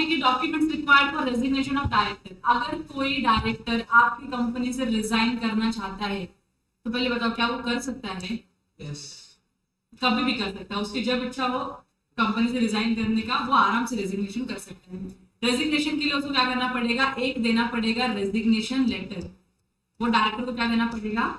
देखिए documents required for resignation of director. अगर कोई डायरेक्टर आपकी कंपनी से रिजाइन करना चाहता है तो पहले बताओ क्या वो कर सकता है? यस, कभी भी कर सकता है, उसकी जब इच्छा हो कंपनी से रिजाइन करने का वो आराम से रेजिग्नेशन कर सकता है। रेजिग्नेशन के लिए उसको क्या करना पड़ेगा? एक देना पड़ेगा रेजिग्नेशन लेटर। वो डायरेक्टर को क्या देना पड़ेगा?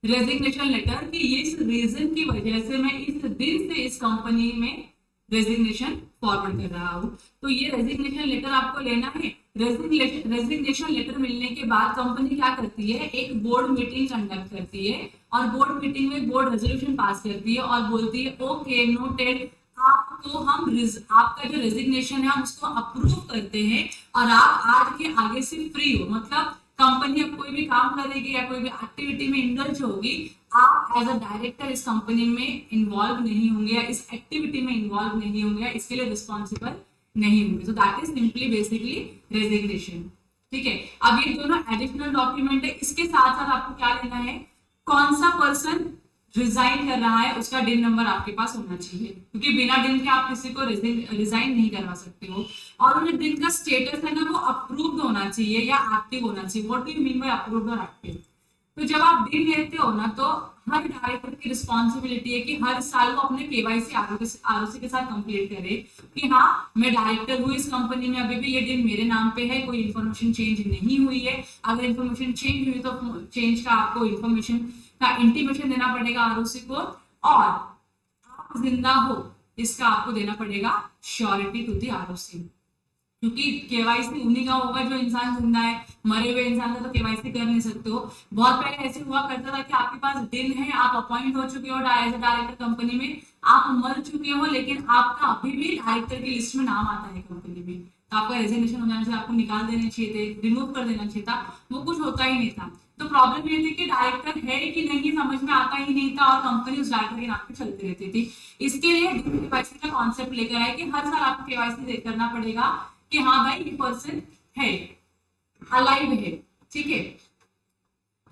रेजिग्नेशन लेटर कि इस रीजन की वजह से मैं इस दिन से इस कंपनी में रेजिग्नेशन फॉरवर्ड कर रहा हूँ। तो ये रेजिग्नेशन लेटर आपको लेना है। रेजिग्नेशन लेटर मिलने के बाद कंपनी क्या करती है? एक बोर्ड मीटिंग कंडक्ट करती है और बोर्ड मीटिंग में बोर्ड रेजोल्यूशन पास करती है और बोलती है ओके नोटेड, आपको हम आपका जो रेजिग्नेशन है हम उसको अप्रूव करते हैं और आप आज के आगे से फ्री हो। मतलब कंपनी अब कोई भी काम करेगी या कोई भी एक्टिविटी में इंडल्ज होगी, आप एज अ डायरेक्टर इस कंपनी में इन्वॉल्व नहीं होंगे या इस एक्टिविटी में इन्वॉल्व नहीं होंगे या इसके लिए रिस्पॉन्सिबल नहीं होंगे। So that is simply basically resignation. ठीक है, अब ये दोनों एडिशनल डॉक्यूमेंट है। इसके साथ साथ आपको क्या लेना है? कौन सा पर्सन रिजाइन कर रहा है उसका डिन नंबर आपके पास होना चाहिए, क्योंकि बिना डिन के आप किसी को रिजाइन नहीं करवा सकते हो। और उन्हें डिन का स्टेटस है ना वो अप्रूव्ड होना चाहिए या एक्टिव होना चाहिए। What do you mean by approved और एक्टिव? तो जब आप डिन लेते हो ना तो हर डायरेक्टर की रिस्पॉन्सिबिलिटी है कि हर साल वो अपने केवाईसी आरओसी के साथ कंप्लीट करे कि हाँ मैं डायरेक्टर हूँ इस कंपनी में, अभी भी ये डिन मेरे नाम पे है, कोई इन्फॉर्मेशन चेंज नहीं हुई है। अगर इन्फॉर्मेशन चेंज हुई तो चेंज का आपको इन्फॉर्मेशन का इंटीमेशन देना पड़ेगा आरओसी को, और आप जिंदा हो इसका आपको देना पड़ेगा श्योरिटी टू द आरओसी, क्योंकि केवाईसी उन्हीं का होगा जो इंसान जिंदा है। मरे हुए इंसान का तो केवाईसी कर नहीं सकते हो। बहुत पहले ऐसे हुआ करता था कि आपके पास दिन है, आप अपॉइंट हो चुके हो एज अ डायरेक्टर कंपनी में, आप मर चुके हो लेकिन आपका अभी भी डायरेक्टर की लिस्ट में नाम आता है कंपनी में, तो आपका रेजिग्नेशन हो जाना चाहिए, आपको निकाल देना चाहिए थे, रिमूव कर देना चाहिए था। वो कुछ होता ही नहीं था। तो प्रॉब्लम ये थी कि डायरेक्टर है कि नहीं समझ में आता ही नहीं था और कंपनी उस डायरेक्टर के नाम पे चलती रहती थी। इसके लिए केवाईसी का कॉन्सेप्ट लेकर आए कि हर साल आपको केवाईसी करना पड़ेगा कि हाँ भाई ये पर्सन है, अलाइव है। ठीक है,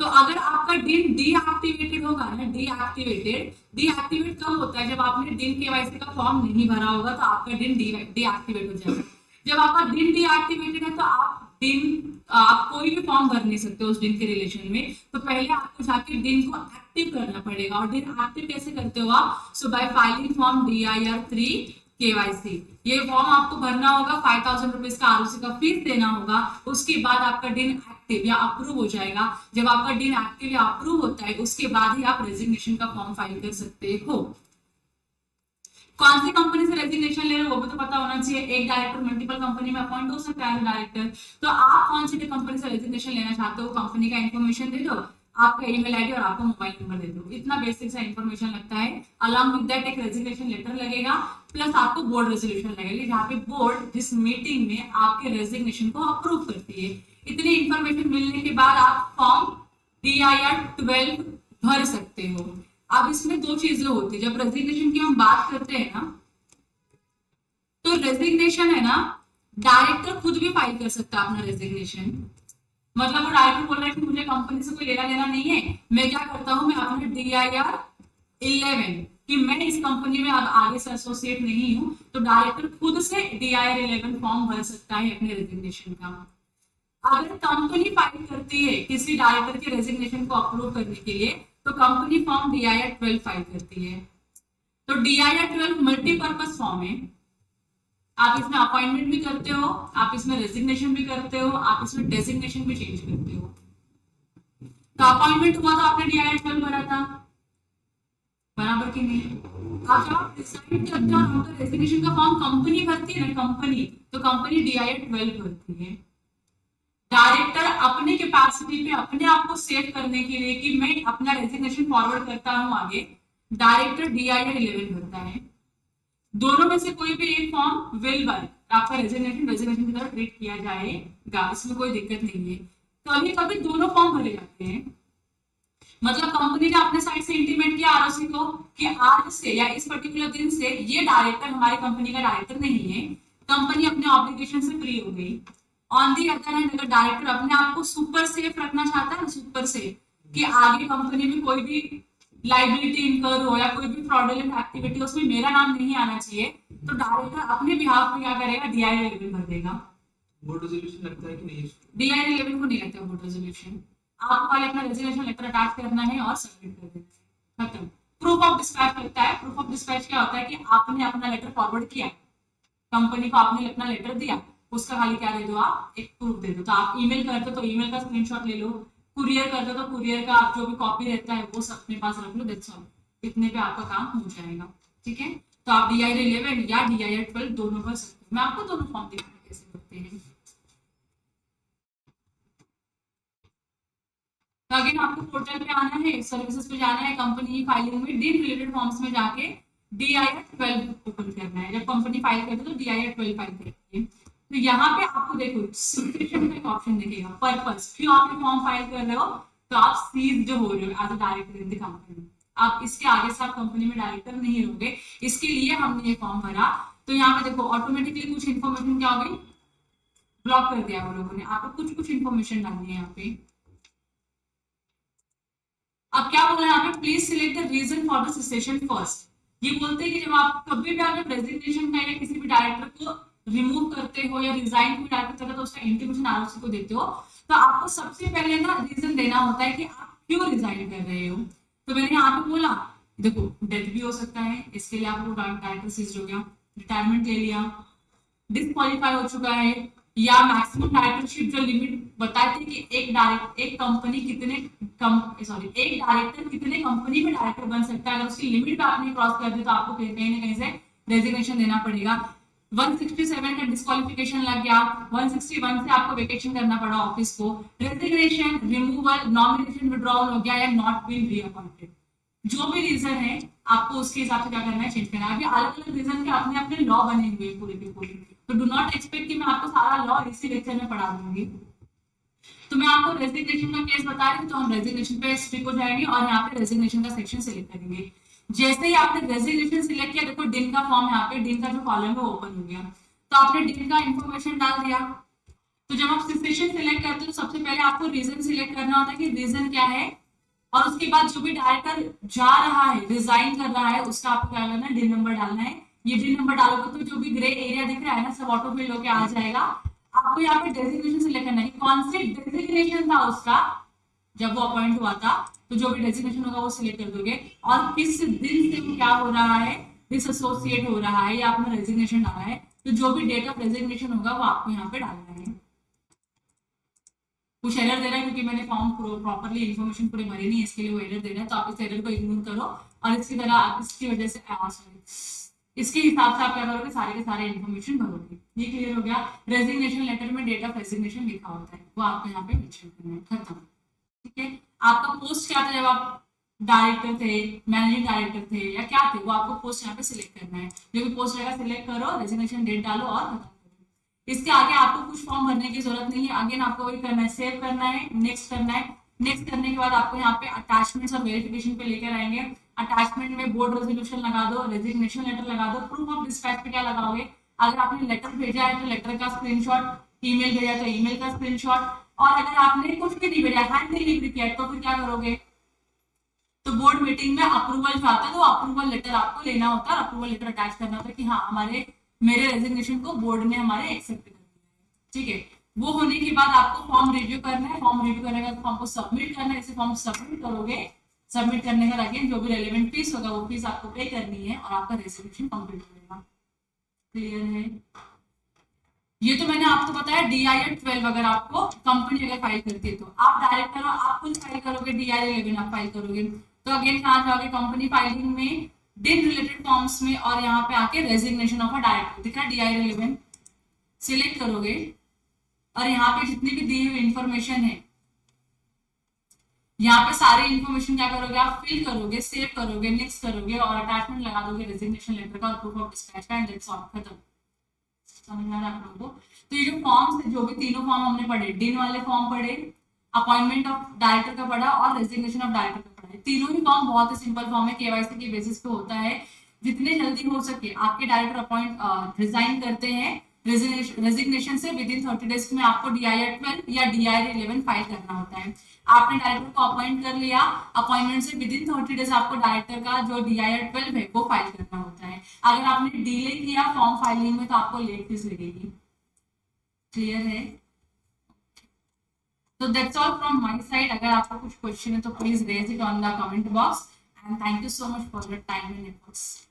तो अगर आपका डिन डीएक्टिवेटेड होगा ना, डीएक्टिवेट कब होता है? जब आपने डिन केवाईसी का फॉर्म नहीं भरा होगा तो आपका डिन डीएक्टिवेट हो जाएगा। जब आपका डिन डीएक्टिवेटेड है तो आप कोई भी फॉर्म भर नहीं सकते उस दिन के रिलेशन में। तो पहले आपको जाके दिन को एक्टिव करना पड़ेगा। और दिन एक्टिव कैसे करते हो आप? So by filing form DIR3 KYC। ये फॉर्म आपको भरना होगा, 5000 रुपीज का आरओसी का फीस देना होगा। उसके बाद आपका दिन एक्टिव या अप्रूव हो जाएगा। जब आपका दिन एक्टिव या अप्रूव होता है उसके बाद ही आप रेजिग्नेशन का फॉर्म फाइल कर सकते हो। कौन सी कंपनी से रेजिग्नेशन ले रहे हो वो भी तो पता होना चाहिए। एक डायरेक्टर मल्टीपल कंपनी में अपॉइंट हो सकता है डायरेक्टर, तो आप कौन सी कंपनी से रेजिग्नेशन लेना चाहते हो, कंपनी का इन्फॉर्मेशन दे दो, आपका ईमेल आईडी और आपका मोबाइल नंबर दे दो। इतना बेसिक सा इन्फॉर्मेशन लगता है। अलॉन्ग विद दैट एक रेजिग्नेशन लेटर लगेगा, प्लस आपको बोर्ड रेजोल्यूशन लगेगी जहाँ पे बोर्ड जिस मीटिंग में आपके रेजिग्नेशन को अप्रूव करती है। इतनी इन्फॉर्मेशन मिलने के बाद आप फॉर्म DIR12 भर सकते हो। अब इसमें दो चीजें होती है। जब रेजिग्नेशन की हम बात करते हैं ना, तो रेजिग्नेशन है ना डायरेक्टर खुद भी फाइल कर सकता है अपना रेजिग्नेशन। मतलब वो डायरेक्टर बोल रहा है कि मुझे कंपनी से कोई लेना देना नहीं है, मैं क्या करता हूँ, मैं अपने DIR11 कि मैं इस कंपनी में अब आगे से एसोसिएट नहीं हूँ, तो डायरेक्टर खुद से DIR11 फॉर्म भर सकता है अपने रेजिग्नेशन का। अगर कंपनी फाइल करती है किसी डायरेक्टर के रेजिग्नेशन को अप्रूव करने के लिए तो कंपनी फॉर्म DIR12 फाइल करती है। तो DIR12 मल्टीपर्पज फॉर्म है। आप इसमें अपॉइंटमेंट भी करते हो, आप इसमें रेजिग्नेशन भी करते हो, आप इसमें डेजिग्नेशन भी चेंज करते हो। तो अपॉइंटमेंट हुआ तो आपने DIR12 भरा था, बराबर की नहीं? आप जब डिसाइड करते हो आपका रेजिग्नेशन का फॉर्म कंपनी भरती है ना, कंपनी, तो कंपनी DIR12 भरती है। डायरेक्टर अपने कैपेसिटी पे अपने आप को सेव करने के लिए कि मैं अपना रेजिग्नेशन फॉरवर्ड करता हूं आगे, डायरेक्टर DIR11 भरता है। दोनों में से कोई भी एक फॉर्म विल वर्क, आपका रेजिग्नेशन की तरह ट्रीट किया जाएगा, इसमें कोई दिक्कत नहीं है। कभी कभी दोनों फॉर्म भरे जाते हैं। मतलब कंपनी ने अपने साइड से इंटीमेट किया आरओसी को कि आज से या इस पर्टिकुलर दिन से ये डायरेक्टर हमारी कंपनी का डायरेक्टर नहीं है, कंपनी अपने ऑब्लिगेशन से फ्री हो गई। ऑन दी अदर हैंड अगर डायरेक्टर अपने आप को सुपर सेफ रखना चाहता है ना, सुपर सेफ, कि आगे कंपनी में कोई भी लाइबिलिटी इनकर हो या कोई भी फ्रॉडुलेंट एक्टिविटी उसमें मेरा नाम नहीं आना चाहिए, तो डायरेक्टर अपने बिहाफ में क्या करेगा, DI-11 भर देगा। बोर्ड रेजोल्यूशन लगता है कि नहीं? DI-11 को नहीं लगता बोर्ड रेजोल्यूशन। आपको खाली अपना रेजिग्नेशन लेटर अटैच करना है और सबमिट कर देना है, खत्म। प्रूफ ऑफ डिस्पैच लगता है। प्रूफ ऑफ डिस्पैच क्या होता है कि आपने अपना लेटर फॉरवर्ड किया, कंपनी को आपने अपना लेटर दिया, उसका खाली क्या दे दो, आप एक प्रूफ दे दो। तो आप ईमेल करते हो तो ईमेल का स्क्रीनशॉट ले लो, कुरियर करते हो तो कुरियर का आप जो भी कॉपी रहता है वो सब अपने पास रख लो, दैट्स ऑल। इतने पे आपका काम हो जाएगा, ठीक है। तो आप DI-11 या DI-12 दोनों कर सकते हो। मैं आपको दोनों फॉर्म दिखाऊंगी कैसे करते हैं। तो अगेन आपको पोर्टल पे आना है, सर्विसेज पे जाना है, कंपनी फाइलिंग में डीड रिलेटेड फॉर्म्स में जाके DI-12 ओपन करना है। जब कंपनी फाइल करती है तो DI-12 फाइल करती है। तो यहाँ पे आपको देखो सिचुएशन का एक ऑप्शन दिखेगा, पर्पस, क्यों आप ये फॉर्म फाइल कर रहे हो, तो आप सीज जो हो रहे हो as a director in the company. आप इसके आगे से आप कंपनी में डायरेक्टर नहीं रहोगे, इसके लिए हमने ये फॉर्म भरा। तो यहाँ पे देखो ऑटोमेटिकली कुछ इन्फॉर्मेशन क्या हो गई, ब्लॉक कर दिया वो लोगों ने। आपको कुछ कुछ इन्फॉर्मेशन डालनी है यहाँ पे। अब क्या बोल रहे हैं यहाँ पे, please select the reason for the cessation first. ये बोलते हैं कि जब आप कभी भी आपने प्रेजेंटेशन का या किसी भी डायरेक्टर को रिमूव करते हो या रिजाइन भी डायरेक्टर करते हो तो उसका इंटीमेशन ROC को देते हो, तो आपको सबसे पहले ना रीजन देना होता है कि आप क्यों रिजाइन कर रहे हो। तो मैंने यहाँ पे बोला देखो डेथ भी हो सकता है, इसके लिए आपको डायरेक्टर सीज हो गया, रिटायरमेंट ले लिया, डिस्क्वालीफाई हो चुका है, या मैक्सिमम डायरेक्टरशिप जो लिमिट बताती है कि एक कंपनी कितने एक डायरेक्टर कितने कंपनी में डायरेक्टर बन सकता है, अगर उसकी लिमिट पे आपने क्रॉस कर दी तो आपको कहीं ना कहीं से रेजिग्नेशन देना पड़ेगा। 167 का डिस्क्वालिफिकेशन लग गया, 161 से आपको वेकेशन करना पड़ा ऑफिस को, रेजिग्नेशन, रिमूवल, नॉमिनेशन विड्रॉल हो गया या नॉट बीन रीअपॉइंटेड, जो भी रीजन है आपको उसके हिसाब से क्या करना है, चेंज करना है। अभी अलग अलग रीजन के अपने अपने लॉ बने हुए हैं पूरे के पूरे, तो डू नॉट एक्सपेक्ट कि मैं आपको सारा लॉ इसी लेक्चर में पढ़ा दूंगी। तो मैं आपको रेजिग्नेशन का केस बता रही हूँ, तो हम रेजिग्नेशन पे स्टिक हो जाएंगे और यहाँ पे रेजिग्नेशन का सेक्शन सिलेक्ट करेंगे। जैसे ही आपने रेजिग्नेशन सिलेक्ट किया, देखो दिन का फॉर्म यहाँ पे, दिन का जो कॉलम है वो ओपन हो गया, तो आपने दिन का इंफॉर्मेशन डाल दिया। तो जब आप सेशन सिलेक्ट करते हो तो सबसे पहले आपको रीजन सिलेक्ट करना होता है कि रीजन क्या है, और उसके बाद जो भी डायरेक्टर जा रहा है, रिजाइन कर रहा है, उसका आपको क्या करना है, दिन नंबर डालना है। ये दिन नंबर डालोगे तो जो भी ग्रे एरिया दिख रहा है ना, सब ऑटो फिल होकर आ जाएगा। आपको यहाँ पे डेजिग्नेशन सिलेक्ट करना है, कौन सी डेजिग्नेशन था उसका जब वो अपॉइंट हुआ था, तो जो भी डेजिग्नेशन होगा वो सिलेक्ट कर दोगे, और किस दिन से वो क्या हो रहा है, डिसएसोसिएट हो रहा है या आपने रेजिग्नेशन डाला है, तो जो भी डेट ऑफ रेजिग्नेशन होगा वो आपको यहाँ पे डालना है। कुछ एरर दे रहा है क्योंकि मैंने फॉर्म प्रॉपरली इन्फॉर्मेशन पूरे भरी नहीं है, इसके लिए वो एरर दे रहा है, तो आप इस एरर को इग्नोर करो और इसकी तरह इसकी वजह से इसके हिसाब से आप क्या करोगे, सारे के सारे इन्फॉर्मेशन भरोगे। ये क्लियर हो गया। रेजिग्नेशन लेटर में डेट ऑफ रेजिग्नेशन लिखा होता है, वो आपको यहाँ पे मेंशन करना है, खत्म। ठीक है, आपका पोस्ट क्या था जब आप डायरेक्टर थे, मैनेजिंग डायरेक्टर थे या क्या थे, वो आपको पोस्ट यहाँ पे सिलेक्ट करना है। जो भी पोस्ट रहेगा सिलेक्ट करो, रेजिग्नेशन डेट डालो और खत्म। इसके आगे आपको कुछ फॉर्म भरने की जरूरत नहीं है। अगेन आपको वही करना है, सेव करना है, नेक्स्ट करना है। नेक्स्ट करने के बाद आपको यहाँ पे अटैचमेंट्स और वेरिफिकेशन पे लेकर आएंगे। अटैचमेंट में बोर्ड रेजोल्यूशन लगा दो, रेजिग्नेशन लेटर लगा दो। प्रूफ ऑफ डिस्पैच पे क्या लगाओगे, अगर आपने लेटर भेजा है तो लेटर का स्क्रीनशॉट, ईमेल भेजा तो ईमेल का स्क्रीनशॉट, और अगर आपने कुछ भी नहीं भेजा, हैंड डिलीवरी किया तो फिर क्या करोगे, तो बोर्ड मीटिंग में अप्रूवल जो आता है तो अप्रूवल लेटर आपको लेना होता है, अप्रूवल लेटर अटैच करना होता है कि हाँ मेरे रेजिग्नेशन को बोर्ड ने हमारे एक्सेप्ट कर दिया है। ठीक है, वो होने के बाद आपको फॉर्म रिव्यू करना है। फॉर्म रिव्यू करने के बाद फॉर्म को सबमिट करना है। इसे फॉर्म सबमिट करोगे, सबमिट करने का अगेन जो भी रेलेवेंट फीस होगा वो फीस आपको पे करनी है और आपका रेजिग्नेशन कंप्लीट हो जाएगा। क्लियर है? ये तो मैंने आपको बताया DI-12 अगर आपको कंपनी अगर फाइल करती है तो आप डायरेक्टर हो, आप खुद फाइल करोगे, DI-11 आप फाइल करोगे तो अगेन कहाँ जाओगे, कंपनी फाइलिंग में दिन रिलेटेड फॉर्म्स में, और यहाँ पे आके रेजिग्नेशन ऑफ अ डायरेक्टर दिख रहा है DI-11 सिलेक्ट करोगे, और यहाँ पे जितनी भी दी हुई इंफॉर्मेशन है यहाँ पे सारी इंफॉर्मेशन क्या करोगे, आप फिल करोगे, सेव करोगे, नेक्स्ट करोगे और अटैचमेंट लगा दोगे रेजिग्नेशन लेटर का और प्रूफ ऑफ डिस्पैच का, एंड दैट्स ऑल, खत्म। समझ में आ रहा है आप लोगों को? तो ये जो फॉर्म्स है, जो भी तीनों फॉर्म हमने पढ़े, दिन वाले फॉर्म पढ़े, अपॉइंटमेंट ऑफ डायरेक्टर का पढ़ा और रेजिग्नेशन ऑफ डायरेक्टर का पढ़ा। तीनों ही फॉर्म बहुत ही सिंपल फॉर्म है, केवाईसी के बेसिस पे होता है। जितने जल्दी हो सके आपके डायरेक्टर अपॉइंट रिजाइन करते हैं रेजिग्नेशन से विद इन 30 डेज में आपको DIR 12 या DIR 11 फाइल करना होता है। आपने डायरेक्टर को अपॉइंट कर लिया, अपॉइंटमेंट से विद इन 30 डेज आपको डायरेक्टर का जो DIR 12 है वो फाइल करना होता है। अगर आपने डिले किया फॉर्म फाइलिंग में तो आपको लेट फीस लगेगी। क्लियर है? So that's all from my side. अगर आपको कुछ क्वेश्चन है तो please raise it on the comment box, and thank you so much for your time and efforts.